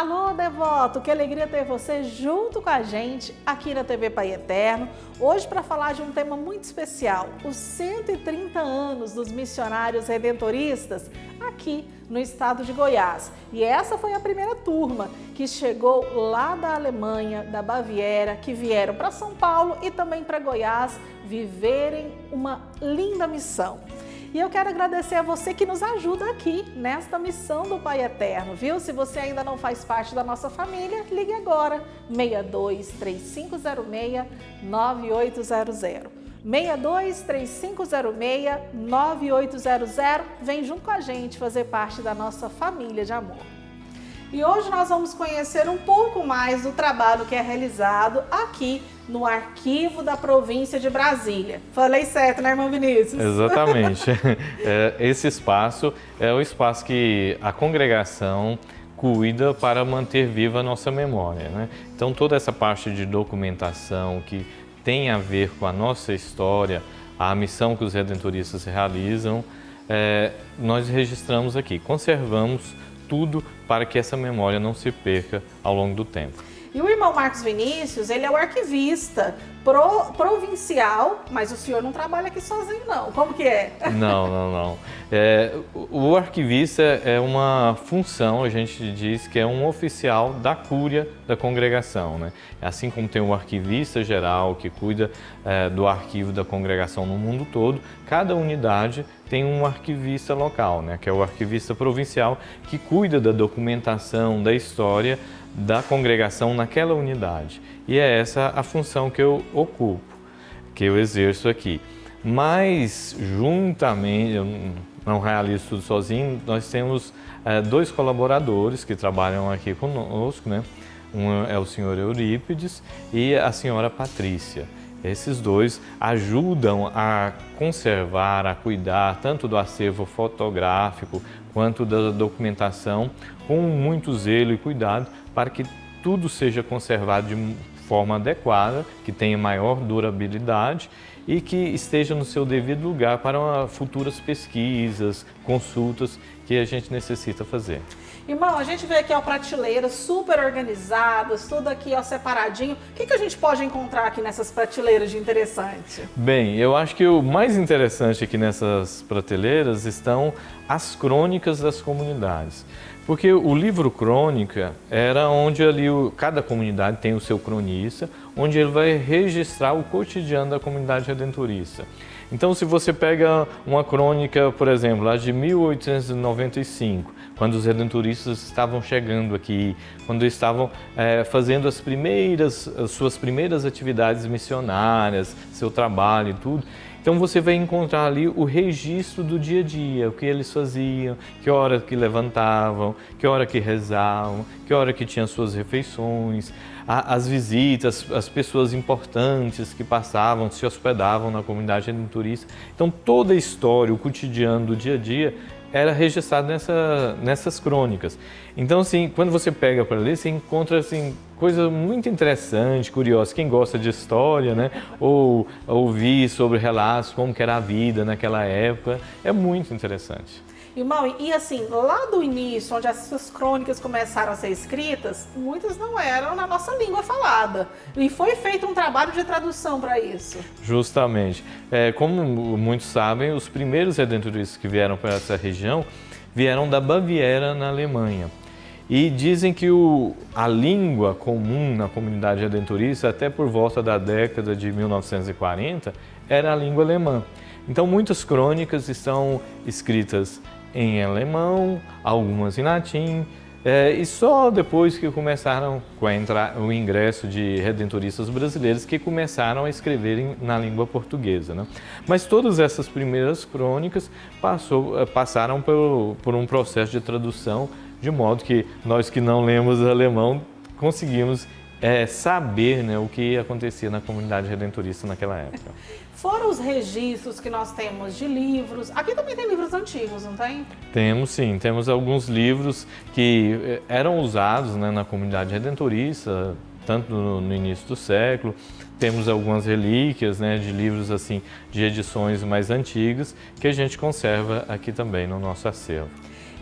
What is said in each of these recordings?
Alô, devoto, que alegria ter você junto com a gente aqui na TV Pai Eterno, hoje para falar de um tema muito especial, os 130 anos dos missionários redentoristas aqui no estado de Goiás. E essa foi a primeira turma que chegou lá da Alemanha, da Baviera, que vieram para São Paulo e também para Goiás viverem uma linda missão. E eu quero agradecer a você que nos ajuda aqui nesta missão do Pai Eterno, viu? Se você ainda não faz parte da nossa família, ligue agora, 62-3506-9800. 62-3506-9800. Vem junto com a gente fazer parte da nossa família de amor. E hoje nós vamos conhecer um pouco mais do trabalho que é realizado aqui no Arquivo da Província de Brasília. Falei certo, né, irmão Vinícius? Exatamente. Esse espaço é o espaço que a congregação cuida para manter viva a nossa memória, né? Então, toda essa parte de documentação que tem a ver com a nossa história, a missão que os redentoristas realizam, nós registramos aqui, conservamos tudo para que essa memória não se perca ao longo do tempo. E o irmão Marcos Vinícius, ele é o arquivista provincial, mas o senhor não trabalha aqui sozinho não, como que é? Não. O arquivista é uma função, a gente diz que é um oficial da cúria da congregação, né? Assim como tem o arquivista geral que cuida do arquivo da congregação no mundo todo, cada unidade tem um arquivista local, né? Que é o arquivista provincial que cuida da documentação, da história da congregação naquela unidade. E é essa a função que eu ocupo, que eu exerço aqui. Mas, juntamente, eu não realizo tudo sozinho, nós temos dois colaboradores que trabalham aqui conosco, né? Um é o senhor Eurípides e a senhora Patrícia. Esses dois ajudam a conservar, a cuidar tanto do acervo fotográfico quanto da documentação com muito zelo e cuidado para que tudo seja conservado de forma adequada, que tenha maior durabilidade e que esteja no seu devido lugar para futuras pesquisas, consultas que a gente necessita fazer. Irmão, a gente vê aqui prateleiras super organizadas, tudo aqui separadinho. O que a gente pode encontrar aqui nessas prateleiras de interessante? Bem, eu acho que o mais interessante aqui nessas prateleiras estão as crônicas das comunidades. Porque o livro Crônica era onde ali cada comunidade tem o seu cronista, onde ele vai registrar o cotidiano da comunidade redentorista. Então, se você pega uma crônica, por exemplo, lá de 1895, quando os redentoristas estavam chegando aqui, quando estavam fazendo as suas primeiras atividades missionárias, seu trabalho e tudo, então você vai encontrar ali o registro do dia a dia, o que eles faziam, que hora que levantavam, que hora que rezavam, que hora que tinham suas refeições, as visitas, as pessoas importantes que passavam, se hospedavam na comunidade redentorista. Então toda a história, o cotidiano do dia a dia era registrado nessas crônicas. Então, assim, quando você pega para ler, você encontra assim, coisas muito interessantes, curiosas. Quem gosta de história, né? Ou ouvir sobre relatos, como que era a vida naquela época, é muito interessante. Irmão, e assim, lá do início, onde essas crônicas começaram a ser escritas, muitas não eram na nossa língua falada. E foi feito um trabalho de tradução para isso. Justamente. Como muitos sabem, os primeiros redentoristas que vieram para essa região vieram da Baviera, na Alemanha. E dizem que a língua comum na comunidade redentorista, até por volta da década de 1940, era a língua alemã. Então, muitas crônicas estão escritas em alemão, algumas em latim, e só depois que começaram o ingresso de redentoristas brasileiros que começaram a escrever na língua portuguesa, né? Mas todas essas primeiras crônicas passaram por um processo de tradução, de modo que nós que não lemos alemão conseguimos saber, né, o que acontecia na comunidade redentorista naquela época. Fora os registros que nós temos de livros, aqui também tem livros antigos, não tem? Temos sim, temos alguns livros que eram usados, né, na comunidade redentorista, tanto no início do século. Temos algumas relíquias, né, de livros assim, de edições mais antigas, que a gente conserva aqui também no nosso acervo.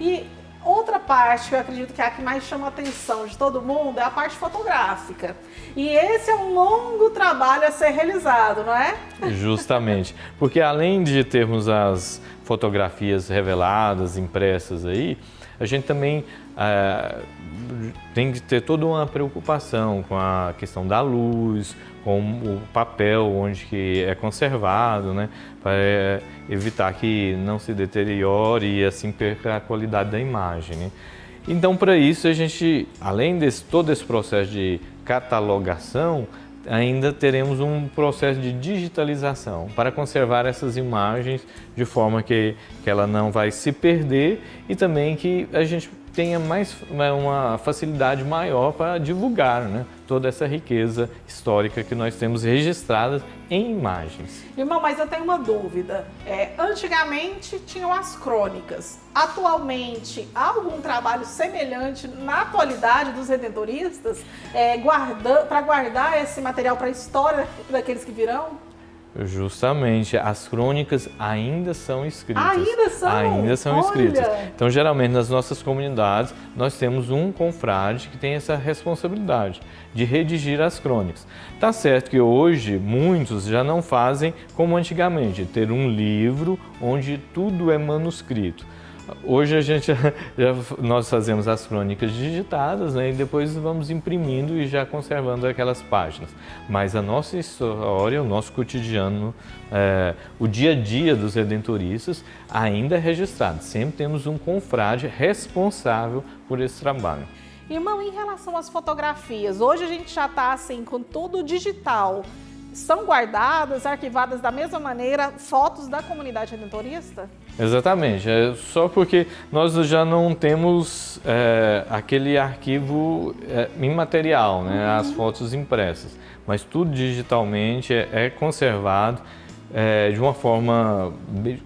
E outra parte que eu acredito que é a que mais chama a atenção de todo mundo é a parte fotográfica. E esse é um longo trabalho a ser realizado, não é? Justamente, porque além de termos as fotografias reveladas, impressas aí, a gente também tem que ter toda uma preocupação com a questão da luz, com o papel onde que é conservado, né, para evitar que não se deteriore e assim perca a qualidade da imagem, né? Então, para isso, a gente, além de todo esse processo de catalogação, ainda teremos um processo de digitalização para conservar essas imagens de forma que ela não vai se perder e também que a gente tenha uma facilidade maior para divulgar, né, toda essa riqueza histórica que nós temos registrada em imagens. Irmão, mas eu tenho uma dúvida. Antigamente tinham as crônicas. Atualmente, há algum trabalho semelhante na atualidade dos redentoristas para guardar esse material para a história daqueles que virão? Justamente, as crônicas ainda são escritas. Ainda são? Ainda são Olha. escritas. Então, geralmente, nas nossas comunidades, nós temos um confrade que tem essa responsabilidade de redigir as crônicas. Tá certo que hoje muitos já não fazem como antigamente, ter um livro onde tudo é manuscrito. Hoje nós fazemos as crônicas digitadas, né, e depois vamos imprimindo e já conservando aquelas páginas. Mas a nossa história, o nosso cotidiano, o dia a dia dos redentoristas ainda é registrado. Sempre temos um confrade responsável por esse trabalho. Irmão, em relação às fotografias, hoje a gente já está assim com tudo digital. São guardadas, arquivadas da mesma maneira fotos da comunidade redentorista? Exatamente, só porque nós já não temos aquele arquivo imaterial, né, as fotos impressas, mas tudo digitalmente é conservado de uma forma,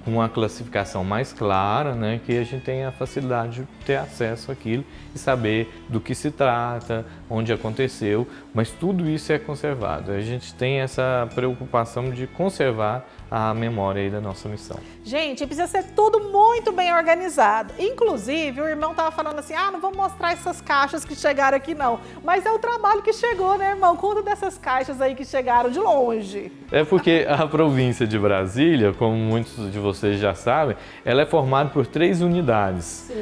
com uma classificação mais clara, né, que a gente tenha a facilidade de ter acesso àquilo e saber do que se trata, onde aconteceu, mas tudo isso é conservado. A gente tem essa preocupação de conservar a memória aí da nossa missão. Gente, precisa ser tudo muito bem organizado. Inclusive, o irmão estava falando assim, não vamos mostrar essas caixas que chegaram aqui não. Mas é o trabalho que chegou, né, irmão? Conta dessas caixas aí que chegaram de longe. É porque a província de Brasília, como muitos de vocês já sabem, ela é formada por 3 unidades,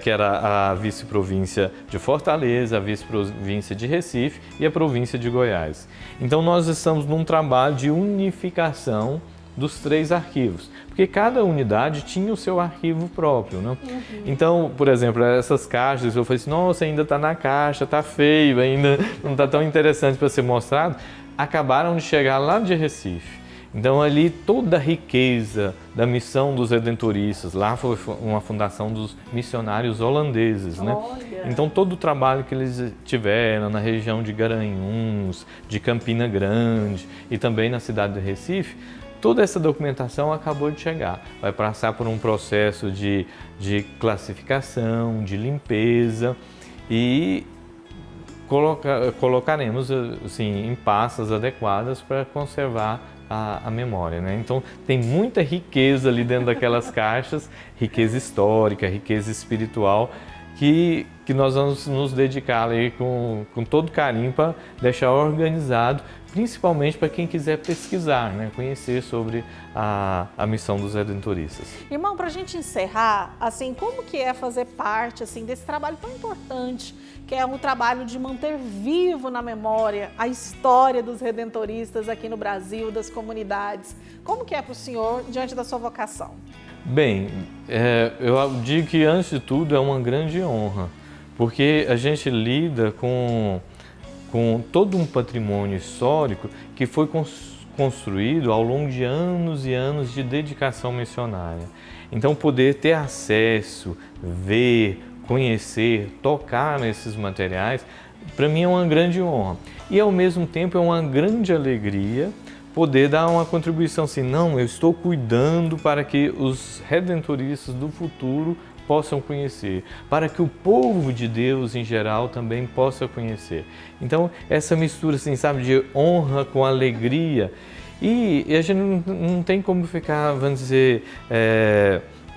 que era a vice-província de Fortaleza, a vice-província de Recife e a província de Goiás. Então nós estamos num trabalho de unificação dos 3 arquivos, porque cada unidade tinha o seu arquivo próprio, né? Então, por exemplo, essas caixas, eu falei assim, nossa, ainda está na caixa, está feio, ainda não está tão interessante para ser mostrado, acabaram de chegar lá de Recife. Então ali toda a riqueza da missão dos redentoristas, lá foi uma fundação dos missionários holandeses, né? Então todo o trabalho que eles tiveram na região de Garanhuns, de Campina Grande e também na cidade de Recife, toda essa documentação acabou de chegar. Vai passar por um processo de classificação, de limpeza e colocaremos assim, em pastas adequadas para conservar a memória, né? Então tem muita riqueza ali dentro daquelas caixas, riqueza histórica, riqueza espiritual, que nós vamos nos dedicar ali com todo carinho para deixar organizado, principalmente para quem quiser pesquisar, né? Conhecer sobre a missão dos redentoristas. Irmão, para a gente encerrar, assim, como que é fazer parte assim, desse trabalho tão importante, que é um trabalho de manter vivo na memória a história dos redentoristas aqui no Brasil, das comunidades. Como que é para o senhor diante da sua vocação? Bem, eu digo que antes de tudo é uma grande honra, porque a gente lida com todo um patrimônio histórico que foi construído ao longo de anos e anos de dedicação missionária. Então, poder ter acesso, ver, conhecer, tocar nesses materiais, para mim é uma grande honra. E, ao mesmo tempo, é uma grande alegria poder dar uma contribuição assim, não, eu estou cuidando para que os redentoristas do futuro possam conhecer, para que o povo de Deus em geral também possa conhecer. Então, essa mistura, assim, sabe, de honra com alegria. E a gente não tem como ficar, vamos dizer,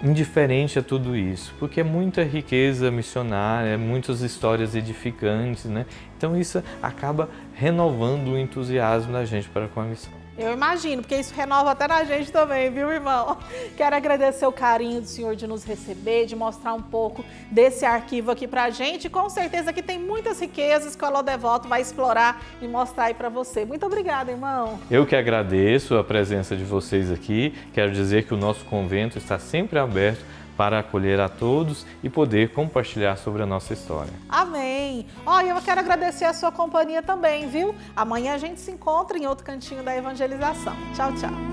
indiferente a tudo isso, porque é muita riqueza missionária, muitas histórias edificantes, né? Então isso acaba renovando o entusiasmo da gente para com a missão. Eu imagino, porque isso renova até na gente também, viu, irmão? Quero agradecer o carinho do senhor de nos receber, de mostrar um pouco desse arquivo aqui pra gente. E com certeza que tem muitas riquezas que o Alô Devoto vai explorar e mostrar aí pra você. Muito obrigada, irmão. Eu que agradeço a presença de vocês aqui. Quero dizer que o nosso convento está sempre aberto para acolher a todos e poder compartilhar sobre a nossa história. Amém! Olha, eu quero agradecer a sua companhia também, viu? Amanhã a gente se encontra em outro cantinho da evangelização. Tchau, tchau!